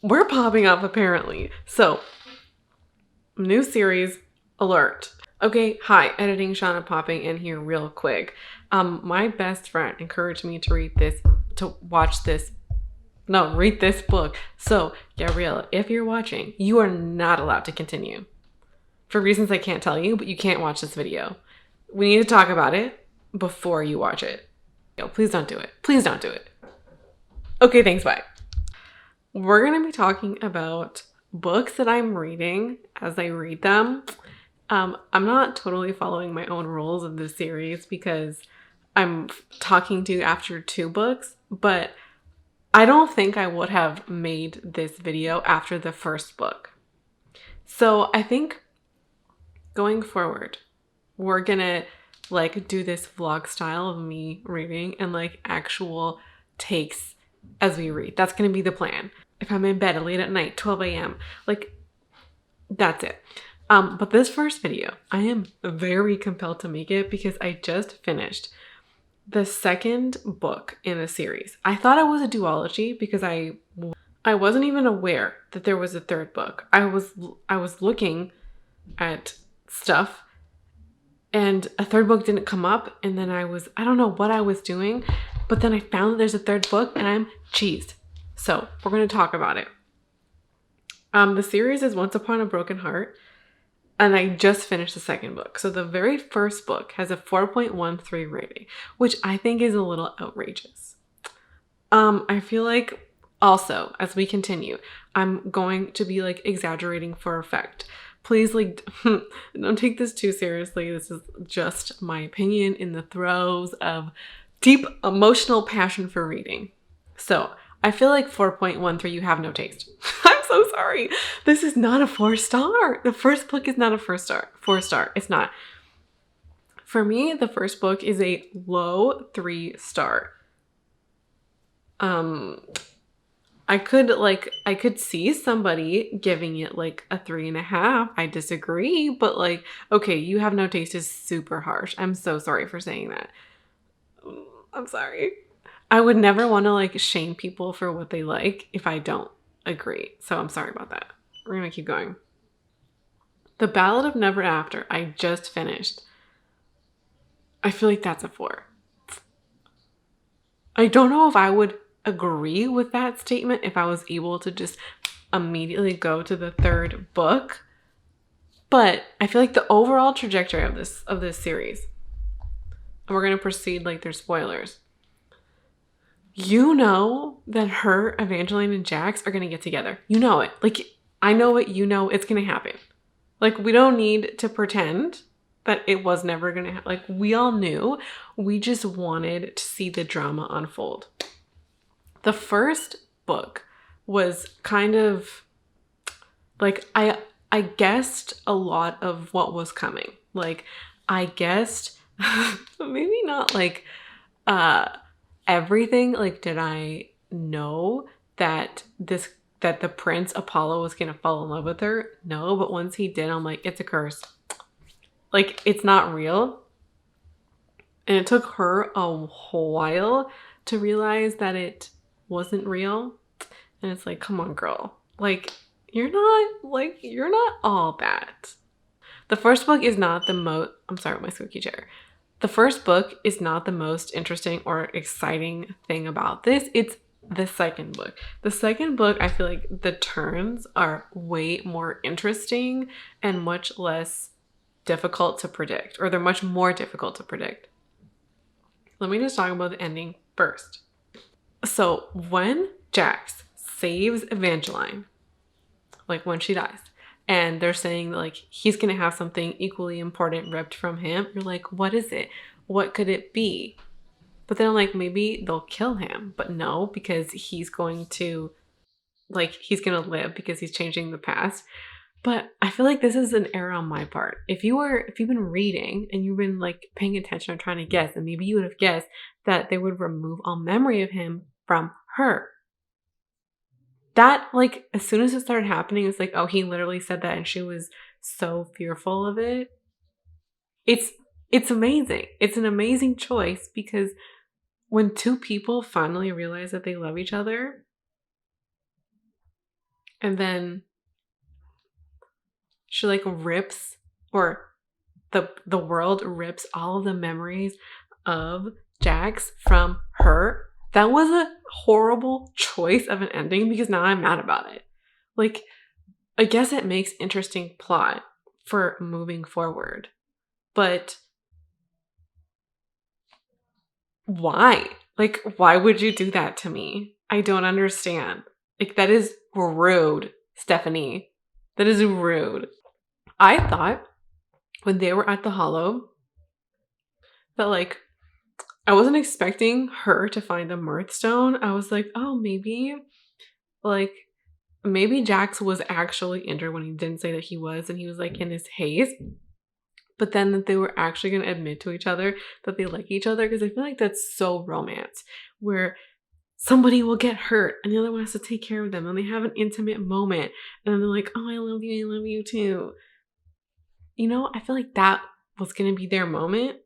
we're popping up apparently. So, new series alert. Okay, hi, editing Shawna popping in here real quick. My best friend encouraged me to read this book. So, Gabriella, if you're watching, you are not allowed to continue. For reasons I can't tell you, but you can't watch this video. We need to talk about it before you watch it. Please don't do it. Please don't do it. Okay, thanks, bye. We're going to be talking about books that I'm reading as I read them. I'm not totally following my own rules of this series because I'm talking to you after 2 books, but I don't think I would have made this video after the first book. So I think going forward, we're gonna do this vlog style of me reading and actual takes as we read. That's gonna be the plan. If I'm in bed late at night, 12 a.m., that's it. But this first video, I am very compelled to make it because I just finished the second book in the series. I thought it was a duology because I wasn't even aware that there was a third book. I was looking at stuff and a third book didn't come up, and then I don't know what I was doing, but then I found that there's a third book and I'm cheesed. So we're going to talk about it. The series is Once Upon a Broken Heart, and I just finished the second book. So the very first book has a 4.13 rating, which I think is a little outrageous. I feel like also, as we continue, I'm going to be exaggerating for effect. Please don't take this too seriously. This is just my opinion in the throes of deep emotional passion for reading. So I feel like 4.13, you have no taste. I'm so sorry. This is not a 4-star. The first book is not a 4-star. It's not. For me, the first book is a low 3-star. I could see somebody giving it a 3.5. I disagree, but okay, you have no taste is super harsh. I'm so sorry for saying that. I'm sorry. I would never want to shame people for what they like if I don't agree. So I'm sorry about that. We're going to keep going. The Ballad of Never After, I just finished. I feel like that's a 4. I don't know if I would agree with that statement if I was able to just immediately go to the third book, but I feel like the overall trajectory of this series, and we're going to proceed there's spoilers. You know that her, Evangeline, and Jax are going to get together. You know it. I know it. You know it's going to happen. We don't need to pretend that it was never going to happen. We all knew. We just wanted to see the drama unfold. The first book was kind of I guessed a lot of what was coming. I guessed maybe not everything. Did I know that the prince Apollo was gonna fall in love with her? No, but once he did, I'm it's a curse. It's not real. And it took her a while to realize that it wasn't real. And it's come on, girl. You're not all that. The first book is not the most, I'm sorry, my squeaky chair. The first book is not the most interesting or exciting thing about this. It's the second book. The second book, I feel like the turns are way more interesting and much less difficult to predict, or they're much more difficult to predict. Let me just talk about the ending first. So when Jax saves Evangeline, when she dies, and they're saying that he's gonna have something equally important ripped from him, you're what is it? What could it be? But then I'm maybe they'll kill him, but no, because he's going to he's gonna live because he's changing the past. But I feel like this is an error on my part. If you've been reading and you've been paying attention or trying to guess, and maybe you would have guessed that they would remove all memory of him from her. That as soon as it started happening, it's oh, he literally said that and she was so fearful of it. It's amazing. It's an amazing choice because when two people finally realize that they love each other, And then she like rips, or the world rips all of the memories of Jax from her. That was a horrible choice of an ending because now I'm mad about it. Like, I guess it makes interesting plot for moving forward. But why? Like, why would you do that to me? I don't understand. Like, that is rude, Stephanie. That is rude. I thought when they were at the Hollow that, like, I wasn't expecting her to find the Mirth Stone. I was like, oh, maybe Jax was actually injured when he didn't say that he was, and he was like in his haze. But then that they were actually going to admit to each other that they like each other, because I feel like that's so romance, where somebody will get hurt and the other one has to take care of them and they have an intimate moment and then they're like, oh, I love you too. You know, I feel like that was going to be their moment,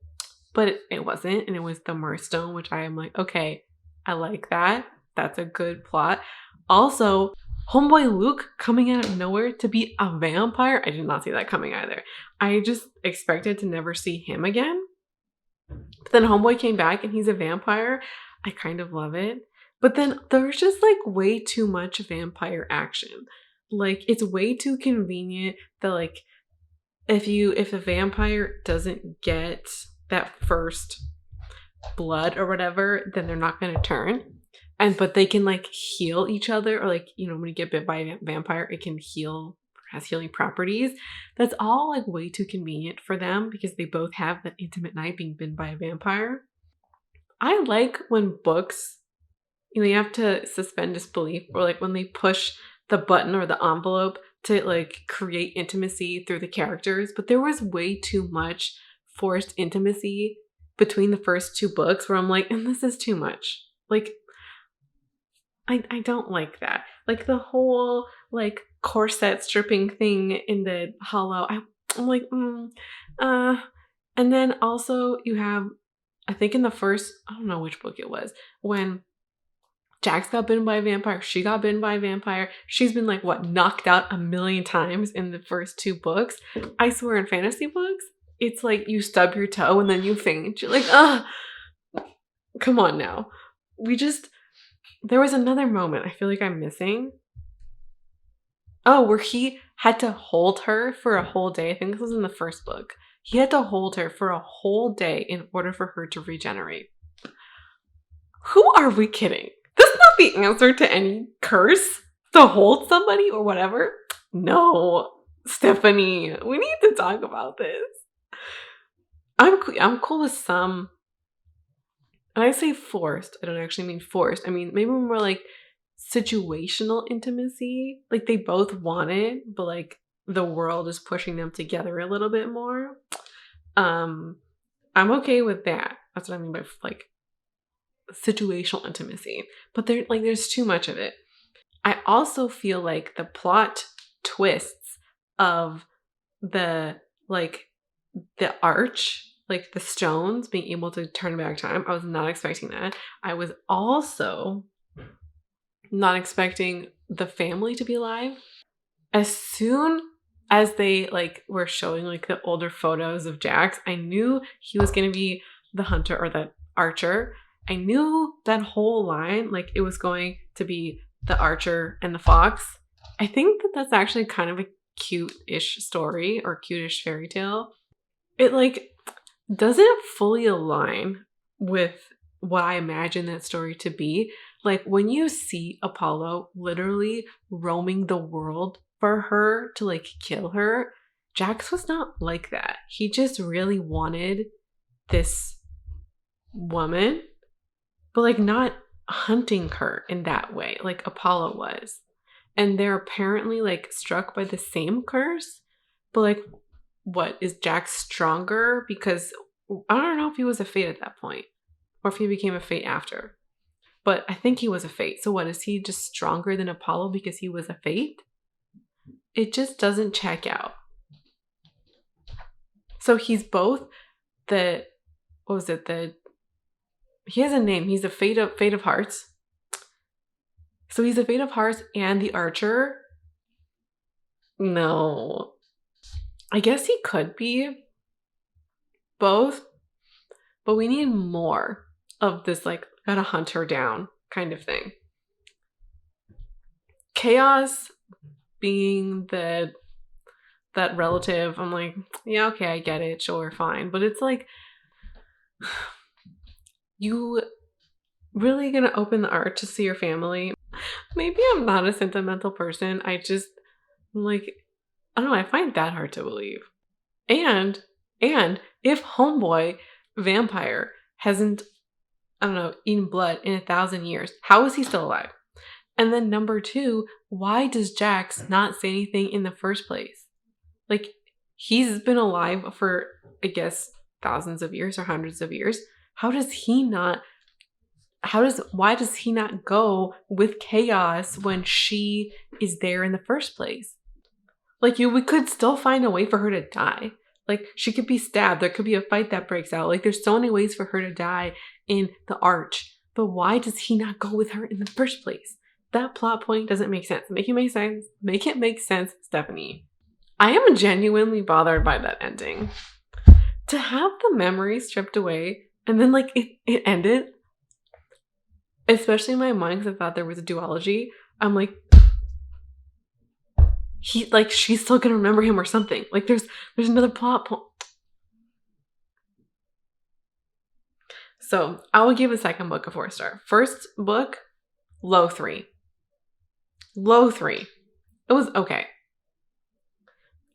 but it wasn't. And it was the Mirth Stone, which I am like, okay, I like that. That's a good plot. Also, homeboy Luke coming out of nowhere to be a vampire. I did not see that coming either. I just expected to never see him again. But then homeboy came back and he's a vampire. I kind of love it. But then there's just like way too much vampire action. Like, it's way too convenient that, like, if a vampire doesn't get that first blood or whatever, then they're not going to turn. But they can like heal each other, or like, you know, when you get bit by a vampire, it can heal, has healing properties. That's all like way too convenient for them because they both have that intimate night being bitten by a vampire. I like when books, you know, you have to suspend disbelief, or like when they push the button or the envelope to like create intimacy through the characters, but there was way too much forced intimacy between the first two books where I'm like, and this is too much. Like, I don't like that. Like the whole like corset stripping thing in the Hollow. I'm like, and then also you have, I think in the first, I don't know which book it was, when Jax got bitten by a vampire, she got bitten by a vampire. She's been like, what, knocked out 1,000,000 times in the first two books. I swear in fantasy books, it's like you stub your toe and then you faint. You're like, come on now. There was another moment I feel like I'm missing. Oh, where he had to hold her for a whole day. I think this was in the first book. He had to hold her for a whole day in order for her to regenerate. Who are we kidding? That's not the answer to any curse, to hold somebody or whatever. No, Stephanie, we need to talk about this. I'm cool with some. And I say forced. I don't actually mean forced. I mean, maybe more like situational intimacy. Like they both want it, but like the world is pushing them together a little bit more. I'm okay with that. That's what I mean by like situational intimacy. But there's too much of it. I also feel like the plot twists of the arch, like the stones being able to turn back time. I was not expecting that. I was also not expecting the family to be alive. As soon as they like were showing like the older photos of Jax, I knew he was going to be the hunter or the archer. I knew that whole line, like it was going to be the archer and the fox. I think that that's actually kind of a cute-ish story or cute-ish fairy tale. It like doesn't fully align with what I imagine that story to be. Like when you see Apollo literally roaming the world for her to like kill her, Jax was not like that. He just really wanted this woman, but like not hunting her in that way like Apollo was. And they're apparently like struck by the same curse, but like, what, is Jax stronger? Because I don't know if he was a fate at that point or if he became a fate after, but I think he was a fate. So what, is he just stronger than Apollo because he was a fate? It just doesn't check out. So he's both he has a name. He's a fate of hearts. So he's a fate of hearts and the archer, No. I guess he could be both, but we need more of this, like, gotta hunt her down kind of thing. Chaos being that relative, I'm like, yeah, okay, I get it, sure, fine. But it's like, you really gonna open the art to see your family? Maybe I'm not a sentimental person. Like, I don't know, I find that hard to believe. And if homeboy vampire hasn't, I don't know, eaten blood in 1,000 years, how is he still alive? And then number two, why does Jax not say anything in the first place? Like, he's been alive for, I guess, thousands of years or hundreds of years. Why does he not go with Chaos when she is there in the first place? Like, we could still find a way for her to die. Like, she could be stabbed. There could be a fight that breaks out. Like, there's so many ways for her to die in the Arch. But why does he not go with her in the first place? That plot point doesn't make sense. Make it make sense. Make it make sense, Stephanie. I am genuinely bothered by that ending. To have the memory stripped away and then, like, it ended, especially in my mind because I thought there was a duology. I'm like, she's still gonna remember him or something. Like, there's another plot point. So I will give the second book a 4-star. First book, low 3. Low 3. It was okay.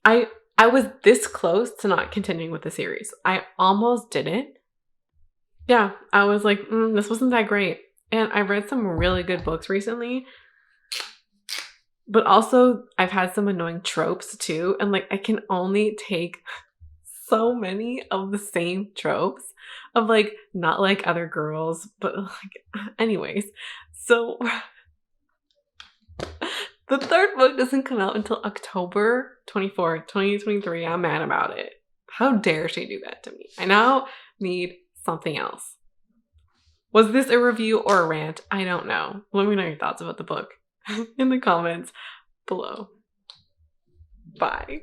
I was this close to not continuing with the series. I almost didn't. Yeah, I was like, this wasn't that great. And I read some really good books recently. But also, I've had some annoying tropes too. And like, I can only take so many of the same tropes of like, not like other girls, but like, anyways. So the third book doesn't come out until October 24th, 2023. I'm mad about it. How dare she do that to me? I now need something else. Was this a review or a rant? I don't know. Let me know your thoughts about the book in the comments below. Bye.